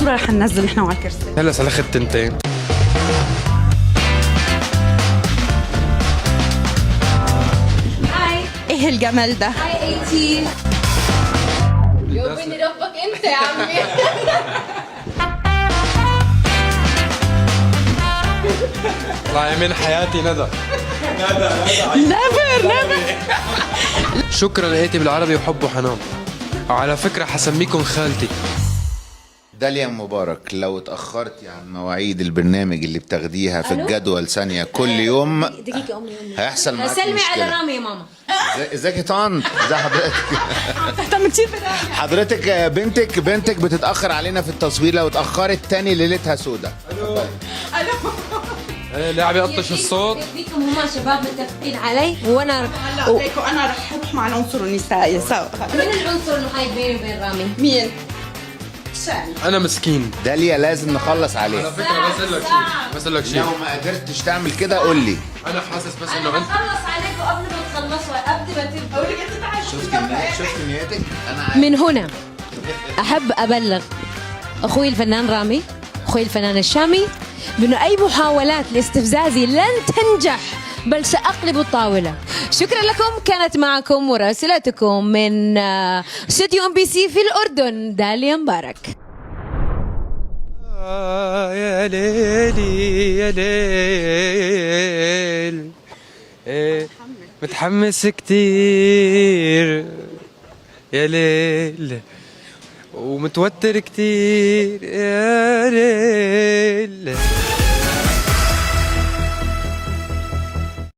صوره رح ننزل نحن على الكرسي. هلا سلخت تنتين. هاي ايه الجمال ده؟ هاي ايتي. يوبني ربك انت يا عمي. طلعي من حياتي ندى. نيفر. شكرا ايتي بالعربي وحب وحنان. وعلى فكرة حسميكم خالتي. داليا مبارك، لو اتأخرتي عن مواعيد البرنامج اللي بتاخديها في الجدول ثانية كل يوم دقيقة أمي هيحصل معاك سلمي على مشكلة. رامي يا ماما. ازيك يا طنط؟ ازي حضرتك؟ تهتم كتير برامي. حضرتك بنتك بتتأخر علينا في التصوير، لو اتأخرت تاني ليلتها سودة. ايه لعبي قطش الصوت. دقيقة هما شباب متفقين علي وأنا هلا عليك وانا رح اروح مع العنصر النسائي سوا. مين العنصر المحايد بيني وبين رامي؟ مين؟ شان. انا مسكين. داليا لازم نخلص عليه. على فكرة بس اقول لك شيء. لو ما قدرتش تعمل كده قول لي. انا حاسس بس أنا انه انت بخلص عليكم قبل ما تخلصوا قبل ما تبدوا. شفت نيتك؟ انا من هنا أحب أبلغ أخوي الفنان رامي، أخوي الفنان الشامي، بأنه أي محاولات لاستفزازي لن تنجح، بل سأقلب الطاولة. شكرا لكم. كانت معكم مراسلتكم من استوديو MBC في الأردن داليا مبارك. يا ليلي يا ليل. متحمس كتير يا ليل ومتوتر كتير يا ليل.